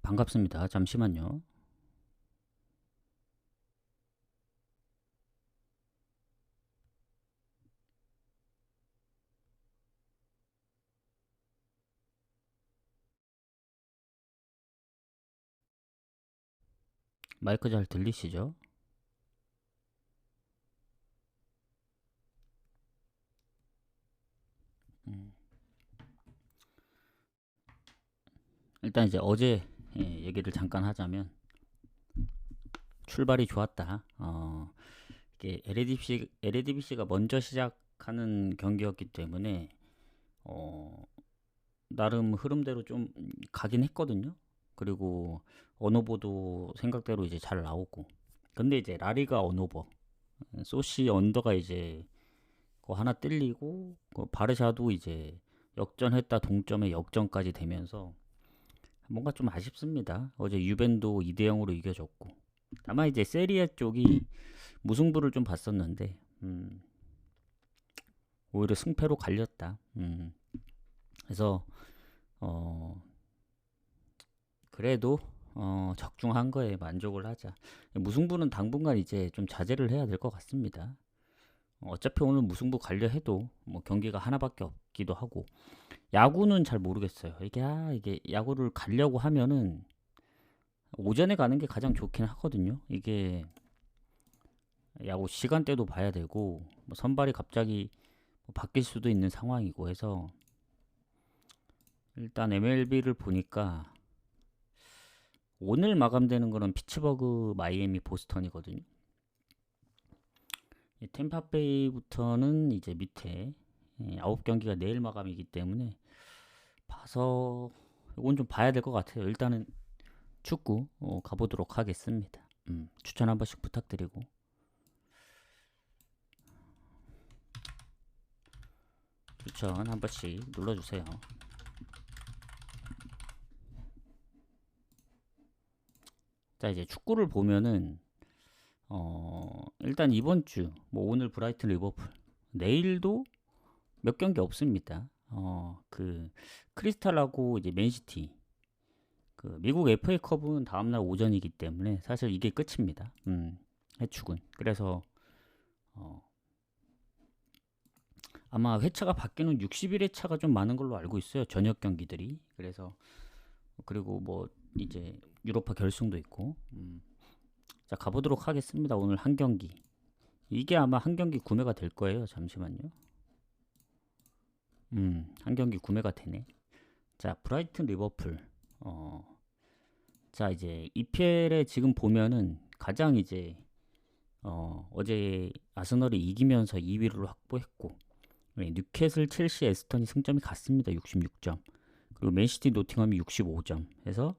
반갑습니다. 잠시만요. 마이크 잘 들리시죠? 음, 일단 이제 어제 얘기를 잠깐 하자면 출발이 좋았다. 이게 LADBC가 먼저 시작하는 경기였기 때문에 나름 흐름대로 좀 가긴 했거든요. 그리고 언오버도 생각대로 이제 잘 나오고. 근데 이제 라리가 언오버, 소시 언더가 이제 그거 하나 뜰리고 바르샤도 이제 역전했다 동점에 역전까지 되면서 뭔가 좀 아쉽습니다. 어제 유벤도 2대 0으로 이겨줬고. 다만 이제 세리에 쪽이 무승부를 좀 봤었는데 오히려 승패로 갈렸다. 그래서 어 그래도 적중한 거에 만족을 하자. 무승부는 당분간 이제 좀 자제를 해야 될 것 같습니다. 어차피 오늘 무승부 갈려 해도 뭐 경기가 하나밖에 없기도 하고 야구는 잘 모르겠어요. 이게 야구를 가려고 하면은 오전에 가는 게 가장 좋긴 하거든요. 이게 야구 시간대도 봐야 되고 뭐 선발이 갑자기 뭐 바뀔 수도 있는 상황이고 해서 일단 MLB를 보니까 오늘 마감되는 거는 피츠버그, 마이애미, 보스턴이거든요. 템파베이부터는 이제 밑에 9경기가 내일 마감이기 때문에 봐서 이건 좀 봐야 될 것 같아요. 일단은 축구 가보도록 하겠습니다. 추천 한 번씩 부탁드리고. 추천 한 번씩 눌러주세요. 자, 이제 축구를 보면은 일단 이번 주 뭐 오늘 브라이튼 리버풀, 내일도 몇 경기 없습니다. 그 크리스탈하고 이제 맨시티, 그 미국 FA컵은 다음날 오전이기 때문에 사실 이게 끝입니다. 해축은. 그래서 어, 아마 회차가 바뀌는 60일의 차가 좀 많은 걸로 알고 있어요. 저녁 경기들이. 그래서 그리고 뭐 이제 유로파 결승도 있고. 자, 가보도록 하겠습니다. 오늘 한 경기. 이게 아마 한 경기 구매가 될 거예요. 잠시만요. 한 경기 구매가 되네. 자, 브라이튼 리버풀. 자, 이제 EPL에 지금 보면은 가장 이제 어제 아스널이 이기면서 2위를 확보했고, 뉴캐슬, 첼시, 에스턴이 승점이 같습니다. 66점. 그리고 맨시티, 노팅엄이 65점. 해서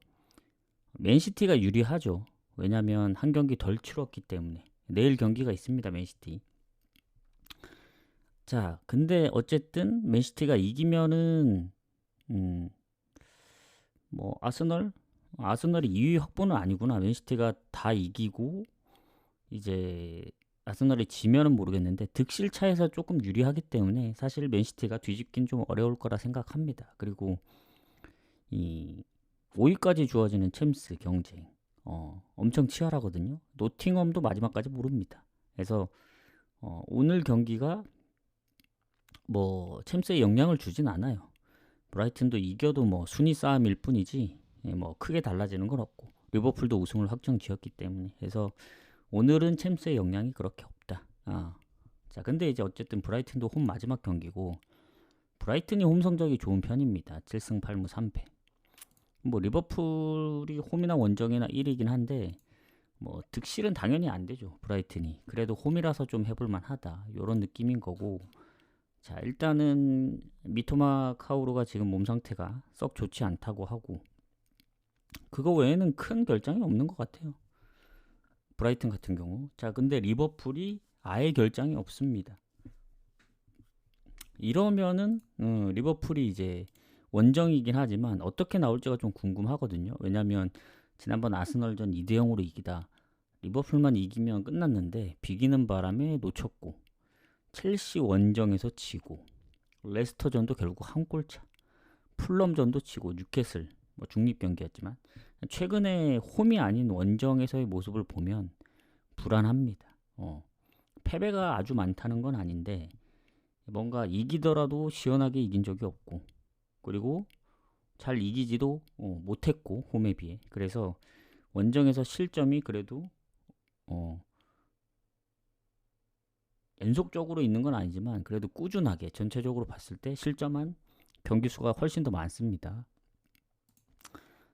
맨시티가 유리하죠. 왜냐면 한 경기 덜 치렀기 때문에. 내일 경기가 있습니다. 맨시티. 자, 근데 어쨌든 맨시티가 이기면은 뭐 아스널이 2위 확보는 아니구나. 맨시티가 다 이기고 이제 아스널이 지면은 모르겠는데 득실 차에서 조금 유리하기 때문에 사실 맨시티가 뒤집긴 좀 어려울 거라 생각합니다. 그리고 이 5위까지 주어지는 챔스 경쟁 엄청 치열하거든요. 노팅엄도 마지막까지 모릅니다. 그래서 오늘 경기가 뭐 챔스에 영향을 주진 않아요. 브라이튼도 이겨도 뭐 순위 싸움일 뿐이지 뭐 크게 달라지는 건 없고 리버풀도 우승을 확정 지었기 때문에 그래서 오늘은 챔스의 영향이 그렇게 없다. 자, 근데 이제 어쨌든 브라이튼도 홈 마지막 경기고 브라이튼이 홈 성적이 좋은 편입니다. 7승 8무 3패. 뭐 리버풀이 홈이나 원정이나 1위긴 한데 뭐 득실은 당연히 안 되죠. 브라이튼이. 그래도 홈이라서 좀 해볼 만하다. 요런 느낌인 거고. 자, 일단은 미토마 카우로가 지금 몸 상태가 썩 좋지 않다고 하고 그거 외에는 큰 결장이 없는 것 같아요. 브라이튼 같은 경우. 자, 근데 리버풀이 아예 결장이 없습니다. 이러면은 리버풀이 이제 원정이긴 하지만 어떻게 나올지가 좀 궁금하거든요. 왜냐면 지난번 아스널전 2대 0으로 이기다 리버풀만 이기면 끝났는데 비기는 바람에 놓쳤고 첼시 원정에서 지고 레스터전도 결국 한 골차, 풀럼전도 지고 뉴캐슬 뭐 중립 경기였지만 최근에 홈이 아닌 원정에서의 모습을 보면 불안합니다. 패배가 아주 많다는 건 아닌데 뭔가 이기더라도 시원하게 이긴 적이 없고 그리고 잘 이기지도 못했고 홈에 비해 그래서 원정에서 실점이 그래도 연속적으로 있는 건 아니지만 그래도 꾸준하게 전체적으로 봤을 때 실점한 경기 수가 훨씬 더 많습니다.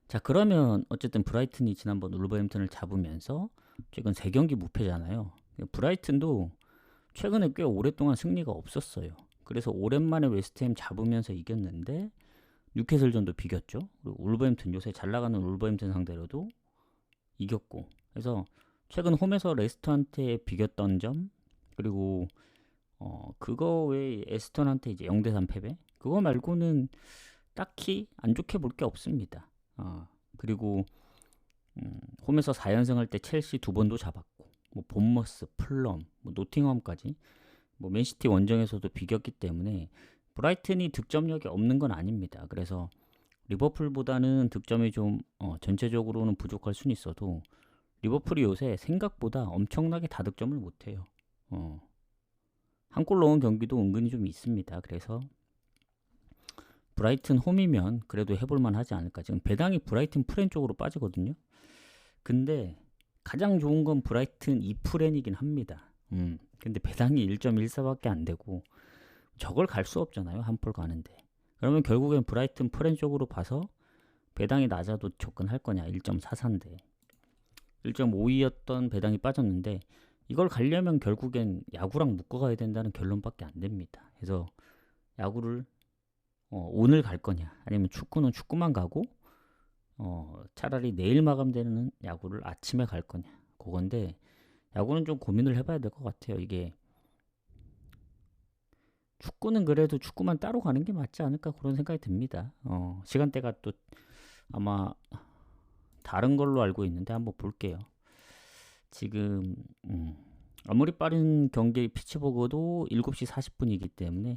자 그러면 어쨌든 브라이튼이 지난번 울버햄튼을 잡으면서 최근 3경기 무패잖아요. 브라이튼도 최근에 꽤 오랫동안 승리가 없었어요. 그래서 오랜만에 웨스트햄 잡으면서 이겼는데 뉴캐슬전도 비겼죠. 그리고 울버햄튼 요새 잘 나가는 울버햄튼 상대로도 이겼고 그래서 최근 홈에서 레스터한테 비겼던 점 그리고 그거 외에 에스턴한테 이제 0대3 패배 그거 말고는 딱히 안 좋게 볼 게 없습니다. 그리고 홈에서 4연승 할 때 첼시 2번도 잡았고 뭐 본머스, 플럼, 뭐 노팅엄까지 뭐 맨시티 원정에서도 비겼기 때문에 브라이튼이 득점력이 없는 건 아닙니다. 그래서 리버풀보다는 득점이 좀 전체적으로는 부족할 수는 있어도 리버풀이 요새 생각보다 엄청나게 다득점을 못해요. 한 골 넣은 경기도 은근히 좀 있습니다. 그래서 브라이튼 홈이면 그래도 해볼만 하지 않을까. 지금 배당이 브라이튼 프렌 쪽으로 빠지거든요. 근데 가장 좋은 건 브라이튼 2프렌이긴 합니다. 근데 배당이 1.14밖에 안 되고 저걸 갈 수 없잖아요. 한 폴 가는데. 그러면 결국엔 브라이튼 프렌 쪽으로 봐서 배당이 낮아도 접근할 거냐. 1.44인데 1.52였던 배당이 빠졌는데 이걸 가려면 결국엔 야구랑 묶어가야 된다는 결론밖에 안 됩니다. 그래서 야구를 오늘 갈 거냐 아니면 축구는 축구만 가고 차라리 내일 마감되는 야구를 아침에 갈 거냐 그건데 야구는 좀 고민을 해봐야 될 것 같아요. 이게 축구는 그래도 축구만 따로 가는 게 맞지 않을까 그런 생각이 듭니다. 시간대가 또 아마 다른 걸로 알고 있는데 한번 볼게요. 지금 아무리 빠른 경기 피치버그도 7시 40분이기 때문에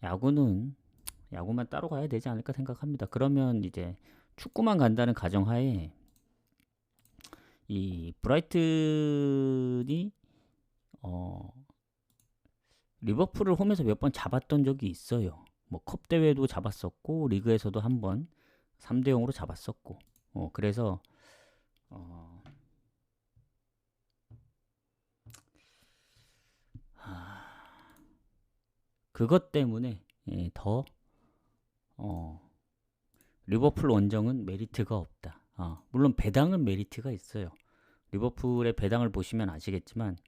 야구만 따로 가야 되지 않을까 생각합니다. 그러면 이제 축구만 간다는 가정하에 이 브라이튼이 리버풀을 홈에서 몇 번 잡았던 적이 있어요. 뭐 컵 대회도 잡았었고 리그에서도 한번 3대 0으로 잡았었고 그래서 그것 때문에 더 리버풀 원정은 메리트가 없다. 물론 배당은 메리트가 있어요. 리버풀의 배당을 보시면 아시겠지만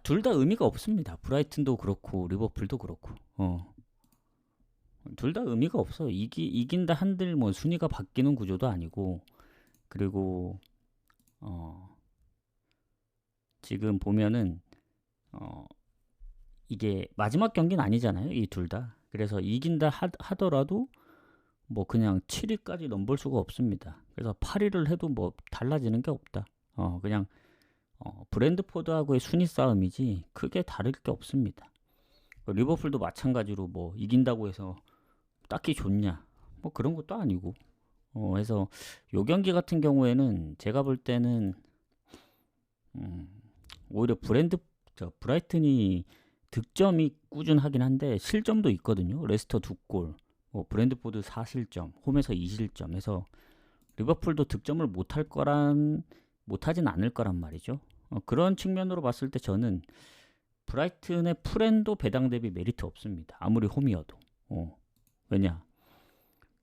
둘 다 의미가 없습니다. 브라이튼도 그렇고 리버풀도 그렇고 둘 다 의미가 없어요. 이긴다 한들 뭐 순위가 바뀌는 구조도 아니고 그리고 지금 보면은 이게 마지막 경기는 아니잖아요. 이 둘 다. 그래서 이긴다 하더라도 뭐 그냥 7위까지 넘볼 수가 없습니다. 그래서 8위를 해도 뭐 달라지는 게 없다. 그냥 브랜드포드하고의 순위 싸움이지 크게 다를 게 없습니다. 리버풀도 마찬가지로 뭐 이긴다고 해서 딱히 좋냐 뭐 그런 것도 아니고 해서 요 경기 같은 경우에는 제가 볼 때는 오히려 브라이튼이 득점이 꾸준하긴 한데 실점도 있거든요. 레스터 2골, 브랜드포드 4실점, 홈에서 2실점 해서 리버풀도 득점을 못하진 않을 거란 말이죠. 그런 측면으로 봤을 때 저는 브라이튼의 프렌도 배당 대비 메리트 없습니다. 아무리 홈이어도. 왜냐?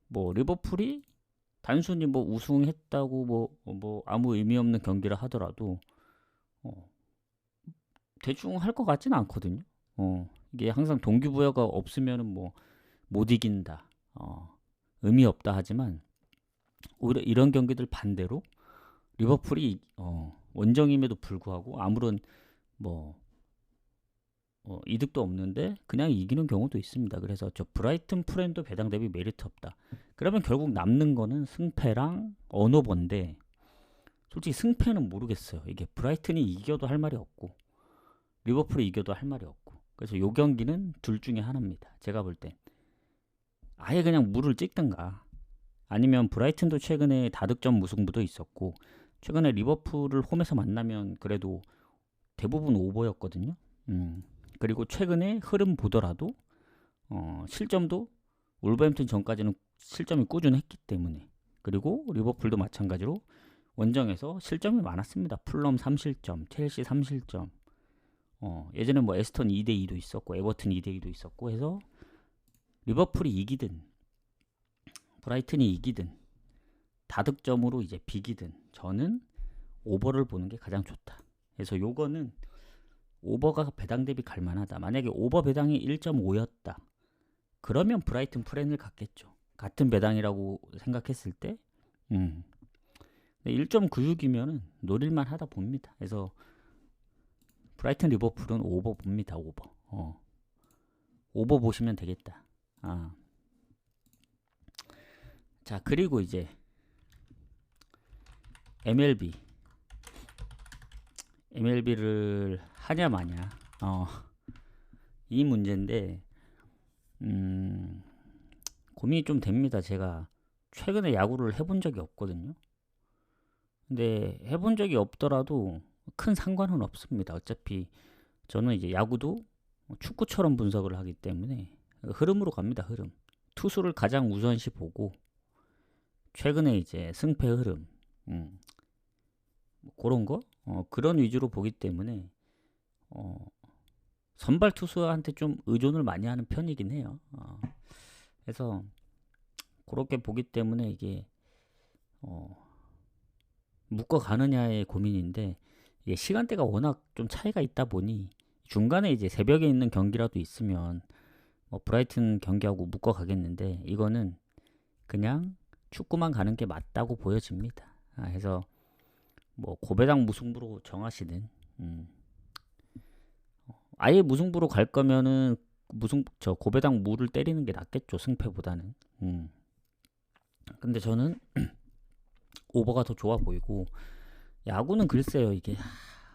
뭐 리버풀이 단순히 뭐 우승했다고 뭐 아무 의미 없는 경기를 하더라도 대충 할 것 같지는 않거든요. 이게 항상 동기부여가 없으면은 뭐 못 이긴다, 의미 없다 하지만 오히려 이런 경기들 반대로 리버풀이 원정임에도 불구하고 아무런 뭐 이득도 없는데 그냥 이기는 경우도 있습니다. 그래서 저 브라이튼 프렌도 배당 대비 메리트 없다. 그러면 결국 남는 거는 승패랑 언어번데 솔직히 승패는 모르겠어요. 이게 브라이튼이 이겨도 할 말이 없고 리버풀이 이겨도 할 말이 없고 그래서 요 경기는 둘 중에 하나입니다. 제가 볼 땐 아예 그냥 물을 찍든가, 아니면 브라이튼도 최근에 다득점 무승부도 있었고, 최근에 리버풀을 홈에서 만나면 그래도 대부분 오버였거든요. 그리고 최근에 흐름 보더라도 실점도 울버햄튼 전까지는 실점이 꾸준했기 때문에, 그리고 리버풀도 마찬가지로 원정에서 실점이 많았습니다. 풀럼 3실점, 첼시 3실점. 예전에 뭐 에스턴 2대2도 있었고 에버튼 2대2도 있었고 해서 리버풀이 이기든 브라이튼이 이기든 다득점으로 이제 비기든 저는 오버를 보는 게 가장 좋다. 그래서 요거는 오버가 배당 대비 갈만하다. 만약에 오버 배당이 1.5였다. 그러면 브라이튼 프렌을 갔겠죠. 같은 배당이라고 생각했을 때 1.96이면은 노릴만 하다 봅니다. 그래서 브라이튼 리버풀은 오버 봅니다. 오버 보시면 되겠다. 자, 그리고 이제 MLB를 하냐 마냐 이 문제인데 고민이 좀 됩니다. 제가 최근에 야구를 해본 적이 없거든요. 근데 해본 적이 없더라도 큰 상관은 없습니다. 어차피 저는 이제 야구도 축구처럼 분석을 하기 때문에 흐름으로 갑니다. 흐름. 투수를 가장 우선시 보고 최근에 이제 승패 흐름 그런 거 그런 위주로 보기 때문에 선발 투수한테 좀 의존을 많이 하는 편이긴 해요. 그래서 그렇게 보기 때문에 이게 묶어 가느냐의 고민인데, 이게 시간대가 워낙 좀 차이가 있다 보니 중간에 이제 새벽에 있는 경기라도 있으면 브라이튼 경기하고 묶어 가겠는데, 이거는 그냥 축구만 가는 게 맞다고 보여집니다. 그래서 뭐 고배당 무승부로 정하시든 아예 무승부로 갈 거면은 고배당 무를 때리는 게 낫겠죠, 승패보다는. 근데 저는 오버가 더 좋아 보이고, 야구는 글쎄요, 이게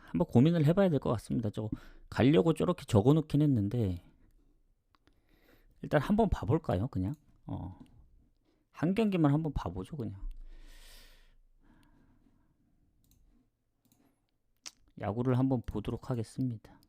한번 고민을 해봐야 될 것 같습니다. 저 가려고 저렇게 적어놓긴 했는데 일단 한번 봐볼까요? 그냥 한 경기만 한번 봐보죠. 그냥 야구를 한번 보도록 하겠습니다.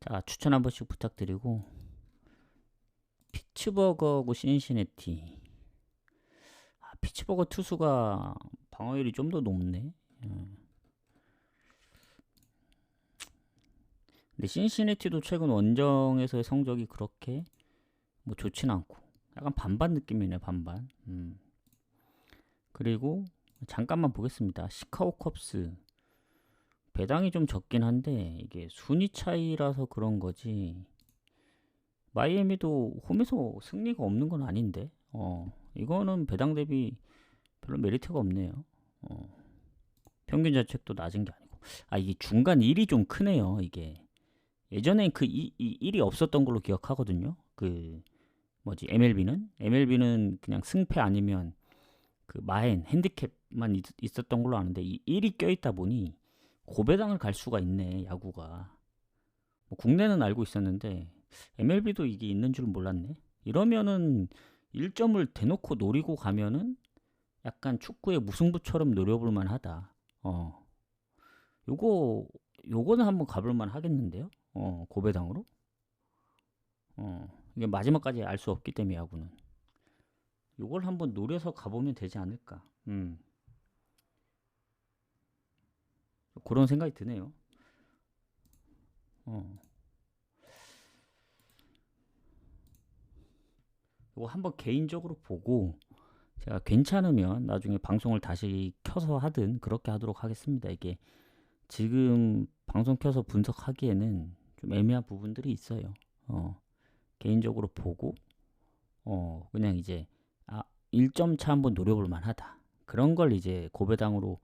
자, 추천 한 번씩 부탁드리고, 피츠버거하고 신시내티. 피츠버거 투수가 방어율이 좀 더 높네. 근데 신시내티도 최근 원정에서의 성적이 그렇게 뭐 좋진 않고 약간 반반 느낌이네. 반반. 그리고 잠깐만 보겠습니다. 시카고 컵스 배당이 좀 적긴 한데 이게 순위 차이라서 그런 거지, 마이애미도 홈에서 승리가 없는 건 아닌데 이거는 배당 대비 별로 메리트가 없네요. 평균 자책도 낮은 게 아니고, 이게 중간 1이 좀 크네요. 이게 예전엔 그 1이 없었던 걸로 기억하거든요. 그 뭐지, MLB는 그냥 승패 아니면 그 마행 핸디캡만 있었던 걸로 아는데, 이 1이 껴있다 보니 고배당을 갈 수가 있네, 야구가. 뭐 국내는 알고 있었는데 MLB도 이게 있는 줄 몰랐네. 이러면은 1점을 대놓고 노리고 가면은 약간 축구의 무승부처럼 노려볼 만하다. 요거는 한번 가볼 만 하겠는데요. 고배당으로. 이게 마지막까지 알 수 없기 때문에 야구는 요걸 한번 노려서 가보면 되지 않을까. 그런 생각이 드네요. 이거 한번 개인적으로 보고 제가 괜찮으면 나중에 방송을 다시 켜서 하든 그렇게 하도록 하겠습니다. 이게 지금 방송 켜서 분석하기에는 좀 애매한 부분들이 있어요. 개인적으로 보고 그냥 이제 1점 차 한번 노려볼 만하다. 그런 걸 이제 고배당으로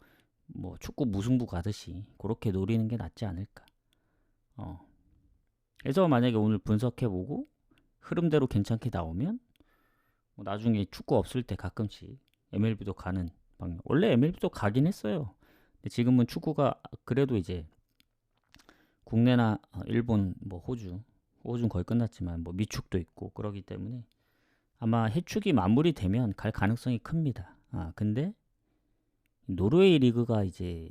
뭐 축구 무승부 가듯이 그렇게 노리는 게 낫지 않을까. 그래서 만약에 오늘 분석해보고 흐름대로 괜찮게 나오면 뭐 나중에 축구 없을 때 가끔씩 MLB도 가는 원래 MLB도 가긴 했어요. 근데 지금은 축구가 그래도 이제 국내나 일본, 뭐 호주는 거의 끝났지만 뭐 미축도 있고 그러기 때문에 아마 해축이 마무리되면 갈 가능성이 큽니다. 근데 노르웨이 리그가 이제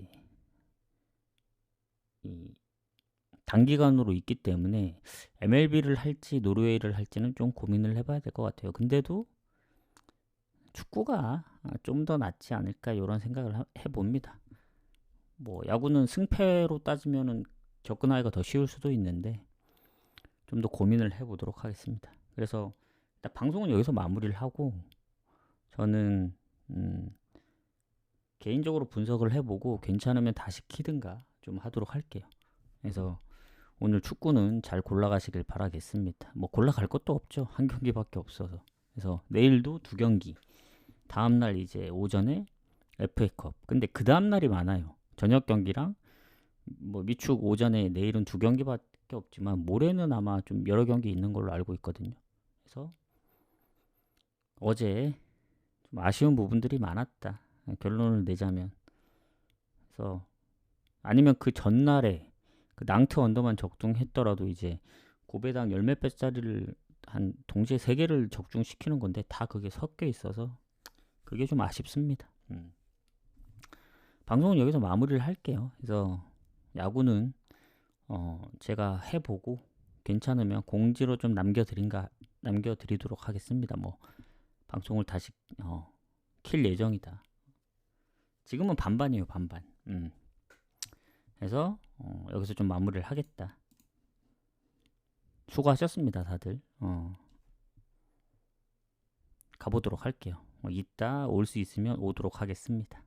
이 단기간으로 있기 때문에 MLB를 할지 노르웨이를 할지는 좀 고민을 해봐야 될 것 같아요. 근데도 축구가 좀 더 낫지 않을까 이런 생각을 해봅니다. 뭐 야구는 승패로 따지면은 접근하기가 더 쉬울 수도 있는데 좀 더 고민을 해보도록 하겠습니다. 그래서 일단 방송은 여기서 마무리를 하고 저는 개인적으로 분석을 해보고 괜찮으면 다시 키든가 좀 하도록 할게요. 그래서 오늘 축구는 잘 골라가시길 바라겠습니다. 뭐 골라갈 것도 없죠. 한 경기밖에 없어서. 그래서 내일도 2경기. 다음날 이제 오전에 FA컵. 근데 그 다음날이 많아요. 저녁 경기랑 뭐 미축 오전에 내일은 2경기밖에 없지만 모레는 아마 좀 여러 경기 있는 걸로 알고 있거든요. 그래서 어제 좀 아쉬운 부분들이 많았다. 결론을 내자면. 그래서 아니면 그 전날에 그 낭트 언더만 적중했더라도 이제 고배당 열몇 배짜리를 한 동시에 3개를 적중시키는 건데 다 그게 섞여 있어서 그게 좀 아쉽습니다. 방송은 여기서 마무리를 할게요. 그래서 야구는 제가 해보고 괜찮으면 공지로 좀 남겨드리도록 하겠습니다. 뭐 방송을 다시 킬 예정이다. 지금은 반반이에요, 반반. 그래서 여기서 좀 마무리를 하겠다. 수고하셨습니다, 다들. 가보도록 할게요. 이따 올 수 있으면 오도록 하겠습니다.